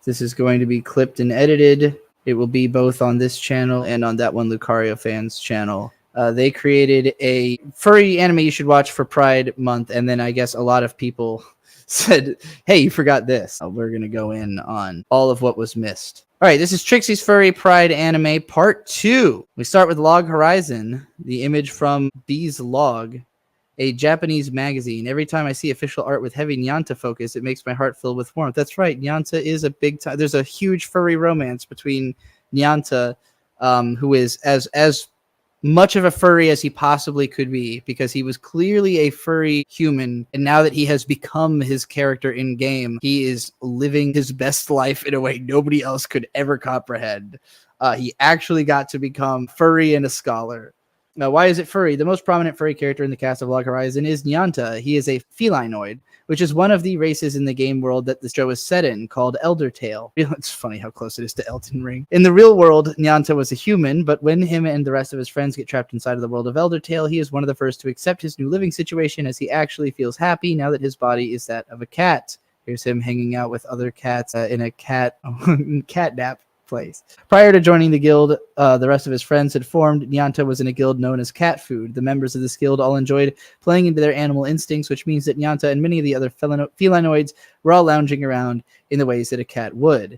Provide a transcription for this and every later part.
This is going to be clipped and edited. It will be both on this channel and on that one Lucario fans channel. They created a furry anime you should watch for Pride Month, and then I guess a lot of people said, hey, you forgot this. We're going to go in on all of what was missed. All right, this is Trixie's Furry Pride Anime Part 2. We start with Log Horizon, the image from B's Log, a Japanese magazine. Every time I see official art with heavy Nyanta focus, it makes my heart fill with warmth. That's right, Nyanta is a big time. There's a huge furry romance between Nyanta, who is as much of a furry as he possibly could be, because he was clearly a furry human, and now that he has become his character in game, he is living his best life in a way nobody else could ever comprehend. He actually got to become furry and a scholar. Now, why is it furry? The most prominent furry character in the cast of Log Horizon is Nyanta. He is a felinoid, which is one of the races in the game world that the show is set in, called Eldertail. It's funny how close it is to Elden Ring. In the real world, Nyanta was a human, but when him and the rest of his friends get trapped inside of the world of Eldertail, he is one of the first to accept his new living situation, as he actually feels happy now that his body is that of a cat. Here's him hanging out with other cats in a catnap place. Prior to joining the guild, the rest of his friends had formed. Nyanta was in a guild known as Cat Food. The members of this guild all enjoyed playing into their animal instincts, which means that Nyanta and many of the other felinoids were all lounging around in the ways that a cat would.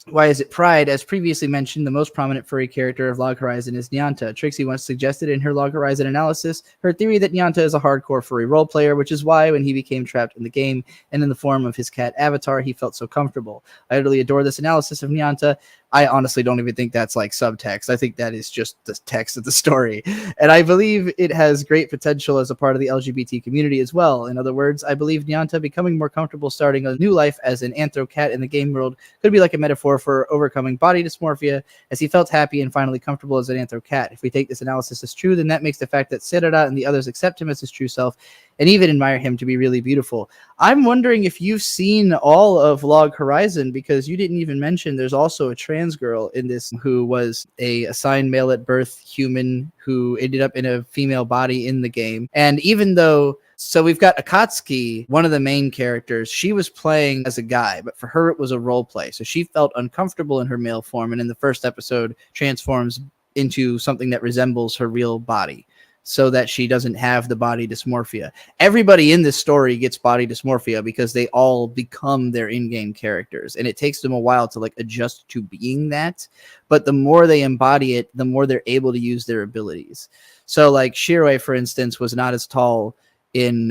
Why is it Pride? As previously mentioned, the most prominent furry character of Log Horizon is Nyanta. Trixie once suggested in her Log Horizon analysis her theory that Nyanta is a hardcore furry role player, which is why when he became trapped in the game and in the form of his cat avatar, he felt so comfortable. I utterly adore this analysis of Nyanta. I honestly don't even think that's like subtext. I think that is just the text of the story. And I believe it has great potential as a part of the LGBT community as well. In other words, I believe Nyanta becoming more comfortable starting a new life as an anthro cat in the game world could be like a metaphor for overcoming body dysmorphia, as he felt happy and finally comfortable as an anthro cat. If we take this analysis as true, then that makes the fact that Serada and the others accept him as his true self and even admire him to be really beautiful. I'm wondering if you've seen all of Log Horizon, because you didn't even mention there's also a trans girl in this who was a assigned male at birth human who ended up in a female body in the game. And even though, so we've got Akatsuki, one of the main characters, she was playing as a guy, but for her it was a role play. So she felt uncomfortable in her male form, and in the first episode transforms into something that resembles her real body, so that she doesn't have the body dysmorphia. Everybody in this story gets body dysmorphia because they all become their in-game characters, and it takes them a while to like adjust to being that. But the more they embody it, the more they're able to use their abilities. So like Shiroi, for instance, was not as tall in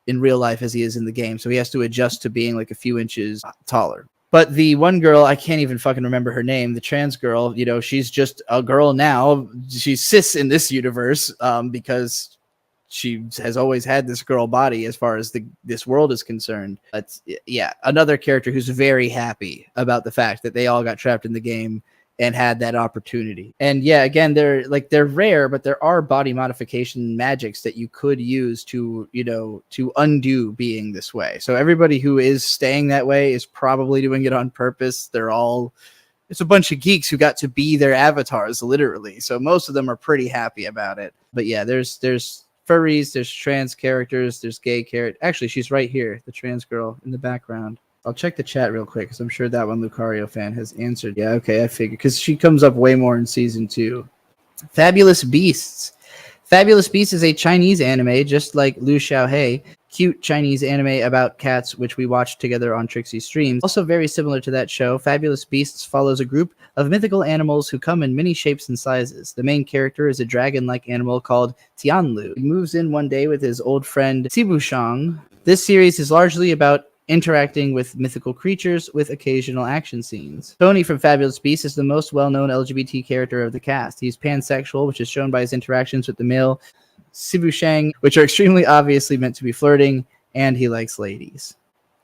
real life as he is in the game, so he has to adjust to being like a few inches taller. But the one girl, I can't even fucking remember her name, the trans girl, you know, she's just a girl now. She's cis in this universe because she has always had this girl body as far as this world is concerned. But yeah, another character who's very happy about the fact that they all got trapped in the game and had that opportunity. And yeah, again, they're rare, but there are body modification magics that you could use to, you know, to undo being this way. So everybody who is staying that way is probably doing it on purpose. It's a bunch of geeks who got to be their avatars, literally. So most of them are pretty happy about it. But yeah, there's furries, there's trans characters, there's gay characters. Actually, she's right here, the trans girl in the background. I'll check the chat real quick because I'm sure that one Lucario fan has answered. Yeah, okay, I figured, because she comes up way more in season 2. Fabulous Beasts. Fabulous Beasts is a Chinese anime, just like Lu Xiaohei, cute Chinese anime about cats, which we watched together on Trixie's streams. Also very similar to that show, Fabulous Beasts follows a group of mythical animals who come in many shapes and sizes. The main character is a dragon-like animal called Tianlu. He moves in one day with his old friend Sibushang. This series is largely about interacting with mythical creatures with occasional action scenes. Tony from Fabulous Beasts is the most well-known LGBT character of the cast. He's pansexual, which is shown by his interactions with the male Sibushang, which are extremely obviously meant to be flirting, and he likes ladies.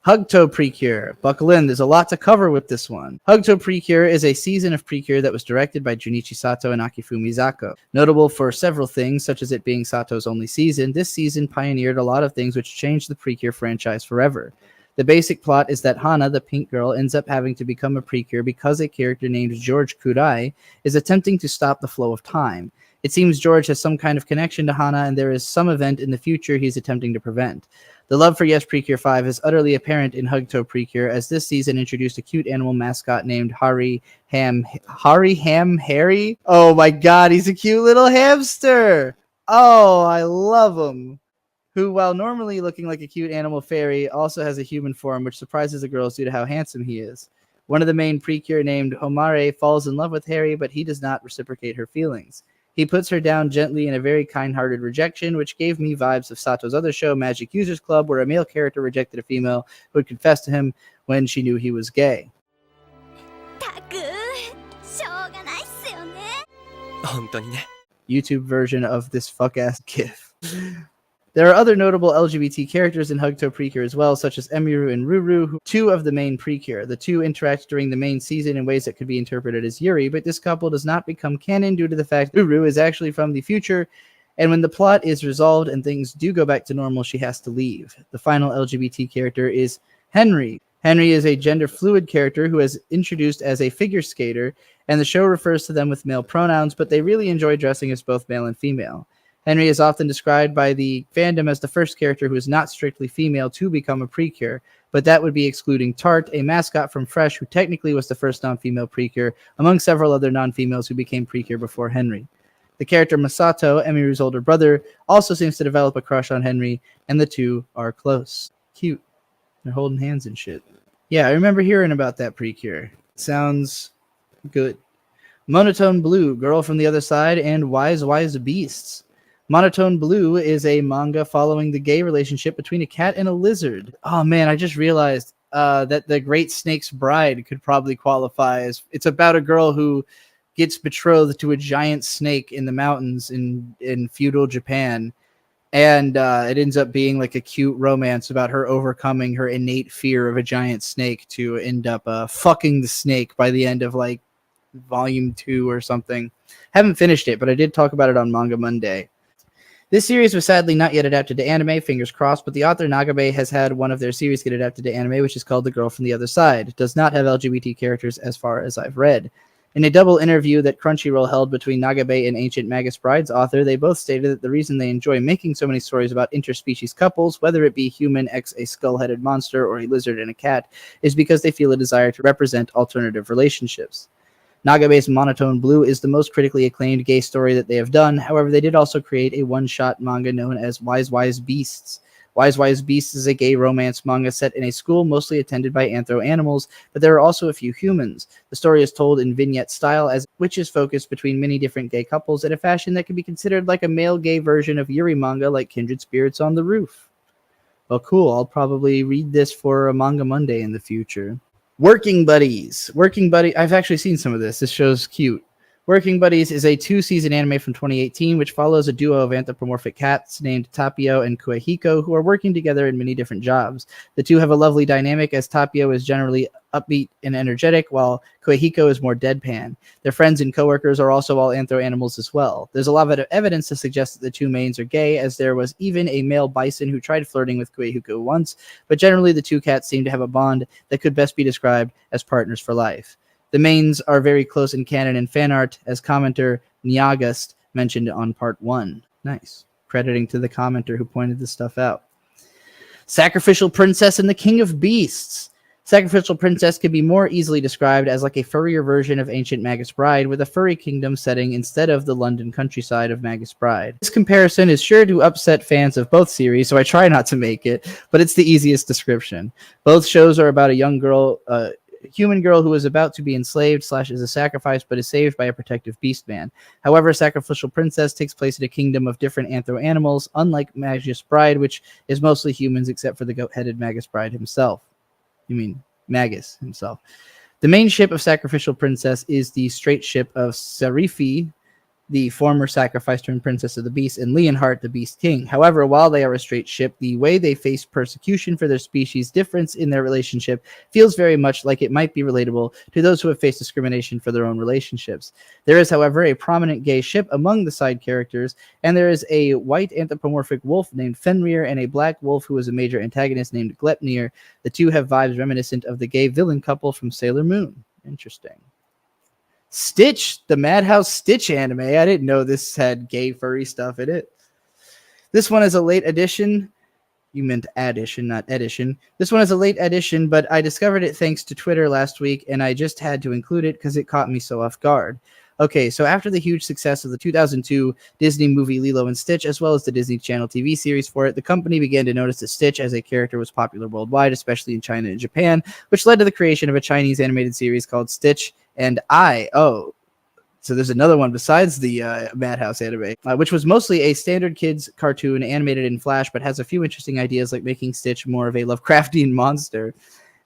Hugto Precure. Buckle in, there's a lot to cover with this one. Hugto Precure is a season of Precure that was directed by Junichi Sato and Akifumi Zako. Notable for several things, such as it being Sato's only season, this season pioneered a lot of things which changed the Precure franchise forever. The basic plot is that Hana, the pink girl, ends up having to become a Precure because a character named George Kurai is attempting to stop the flow of time. It seems George has some kind of connection to Hana, and there is some event in the future he's attempting to prevent. The love for Yes Precure 5 is utterly apparent in Hugto Precure, as this season introduced a cute animal mascot named Harry Harry? Oh my god, he's a cute little hamster! Oh, I love him! Who, while normally looking like a cute animal fairy, also has a human form, which surprises the girls due to how handsome he is. One of the main Precure, named Homare, falls in love with Harry, but he does not reciprocate her feelings. He puts her down gently in a very kind-hearted rejection, which gave me vibes of Sato's other show, Magic Users Club, where a male character rejected a female who had confessed to him when she knew he was gay. YouTube version of this fuck-ass gif. There are other notable LGBT characters in Hugto Precure as well, such as Emiru and Ruru, two of the main Precure. The two interact during the main season in ways that could be interpreted as Yuri, but this couple does not become canon due to the fact Ruru is actually from the future, and when the plot is resolved and things do go back to normal, she has to leave. The final LGBT character is Henry. Henry is a gender-fluid character who is introduced as a figure skater, and the show refers to them with male pronouns, but they really enjoy dressing as both male and female. Henry is often described by the fandom as the first character who is not strictly female to become a Precure, but that would be excluding Tart, a mascot from Fresh, who technically was the first non-female Precure, among several other non-females who became Precure before Henry. The character Masato, Emiru's older brother, also seems to develop a crush on Henry, and the two are close. Cute. They're holding hands and shit. Yeah, I remember hearing about that Precure. Sounds good. Monotone Blue, Girl from the Other Side, and Wise Wise Beasts. Monotone Blue is a manga following the gay relationship between a cat and a lizard. Oh man, I just realized that The Great Snake's Bride could probably qualify as... It's about a girl who gets betrothed to a giant snake in the mountains in feudal Japan. And it ends up being like a cute romance about her overcoming her innate fear of a giant snake to end up fucking the snake by the end of like volume 2 or something. Haven't finished it, but I did talk about it on Manga Monday. This series was sadly not yet adapted to anime, fingers crossed, but the author Nagabe has had one of their series get adapted to anime, which is called The Girl from the Other Side. It does not have LGBT characters as far as I've read. In a double interview that Crunchyroll held between Nagabe and Ancient Magus Bride's author, they both stated that the reason they enjoy making so many stories about interspecies couples, whether it be human x a skull-headed monster or a lizard and a cat, is because they feel a desire to represent alternative relationships. Nagabe's Monotone Blue is the most critically acclaimed gay story that they have done. However, they did also create a one-shot manga known as Wise Wise Beasts. Wise Wise Beasts is a gay romance manga set in a school mostly attended by anthro animals, but there are also a few humans. The story is told in vignette style, which is focused between many different gay couples in a fashion that can be considered like a male gay version of Yuri manga like Kindred Spirits on the Roof. Well, cool. I'll probably read this for a Manga Monday in the future. Working Buddies. I've actually seen some of this. This show's cute. Working Buddies is a 2-season anime from 2018, which follows a duo of anthropomorphic cats named Tapio and Kuehiko, who are working together in many different jobs. The two have a lovely dynamic, as Tapio is generally upbeat and energetic, while Kuehiko is more deadpan. Their friends and coworkers are also all anthro animals as well. There's a lot of evidence to suggest that the two mains are gay, as there was even a male bison who tried flirting with Kuehiko once, but generally the two cats seem to have a bond that could best be described as partners for life. The mains are very close in canon and fan art, as commenter Nyagast mentioned on part 1. Nice. Crediting to the commenter who pointed this stuff out. Sacrificial Princess and the King of Beasts. Sacrificial Princess can be more easily described as like a furrier version of Ancient Magus Bride, with a furry kingdom setting instead of the London countryside of Magus Bride. This comparison is sure to upset fans of both series, so I try not to make it, but it's the easiest description. Both shows are about a young girl, human girl who is about to be enslaved / is a sacrifice, but is saved by a protective beast man. However, Sacrificial Princess takes place in a kingdom of different anthro animals, unlike Magus Bride, which is mostly humans except for the goat-headed Magus Bride himself. You mean Magus himself. The main ship of Sacrificial Princess is the straight ship of Sarifi, the former sacrifice turned princess of the beast, and Leonhardt, the beast king. However, while they are a straight ship, the way they face persecution for their species' difference in their relationship feels very much like it might be relatable to those who have faced discrimination for their own relationships. There is, however, a prominent gay ship among the side characters, and there is a white anthropomorphic wolf named Fenrir and a black wolf who is a major antagonist named Glepnir. The two have vibes reminiscent of the gay villain couple from Sailor Moon. Interesting. Stitch, the Madhouse Stitch anime. I didn't know this had gay furry stuff in it. This one is a late addition. You meant addition, not edition. This one is a late addition, but I discovered it thanks to Twitter last week, and I just had to include it because it caught me so off guard. Okay, so after the huge success of the 2002 Disney movie Lilo and Stitch, as well as the Disney Channel TV series for it, the company began to notice that Stitch as a character was popular worldwide, especially in China and Japan, which led to the creation of a Chinese animated series called Stitch and I. Oh, so there's another one besides the Madhouse anime, which was mostly a standard kids cartoon animated in Flash, but has a few interesting ideas like making Stitch more of a Lovecraftian monster.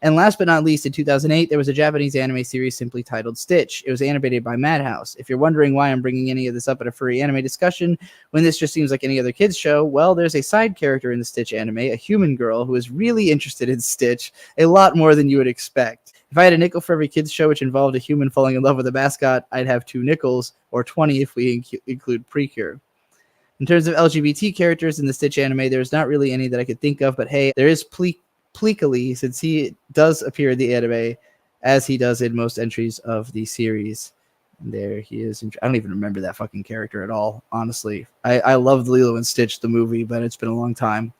And last but not least, in 2008, there was a Japanese anime series simply titled Stitch. It was animated by Madhouse. If you're wondering why I'm bringing any of this up at a furry anime discussion when this just seems like any other kids show, well, there's a side character in the Stitch anime, a human girl who is really interested in Stitch, a lot more than you would expect. If I had a nickel for every kids show which involved a human falling in love with a mascot, I'd have 2 nickels, or 20 if we include Precure. In terms of LGBT characters in the Stitch anime, there's not really any that I could think of, but hey, there is Pleekily, since he does appear in the anime, as he does in most entries of the series. And there he is. I don't even remember that fucking character at all, honestly. I loved Lilo and Stitch, the movie, but it's been a long time.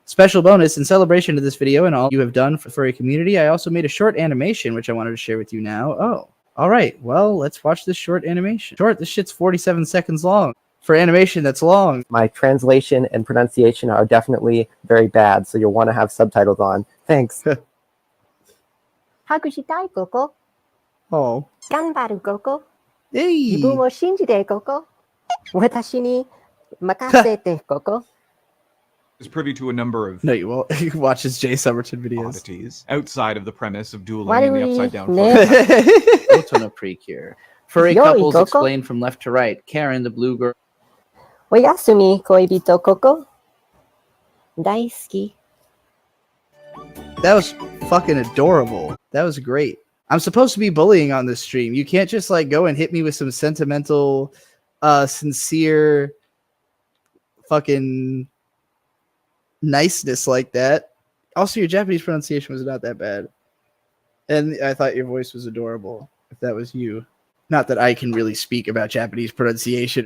Special bonus, in celebration of this video and all you have done for the furry community, I also made a short animation, which I wanted to share with you now. Oh, all right. Well, let's watch this short animation. This shit's 47 seconds long. For animation that's long. My translation and pronunciation are definitely very bad, so you'll want to have subtitles on. Thanks. ハグしたいここ。 Oh. 頑張るここ。 Hey. 自分を信じてここ。私に任せてここ。 is privy to a number of No, you won't. You can watch his Jay Somerton videos. oddities outside of the premise of dueling Why in the do we upside down name- photo. Photon of Precure. Furry Yo, couples Coco. explained from left to right. Karen, the blue girl. おやすみ恋人ここ。大好き。 That was fucking adorable. That was great. I'm supposed to be bullying on this stream. You can't just like go and hit me with some sentimental, sincere fucking niceness like that. Also, your Japanese pronunciation was not that bad. And I thought your voice was adorable, if that was you. Not that I can really speak about Japanese pronunciation.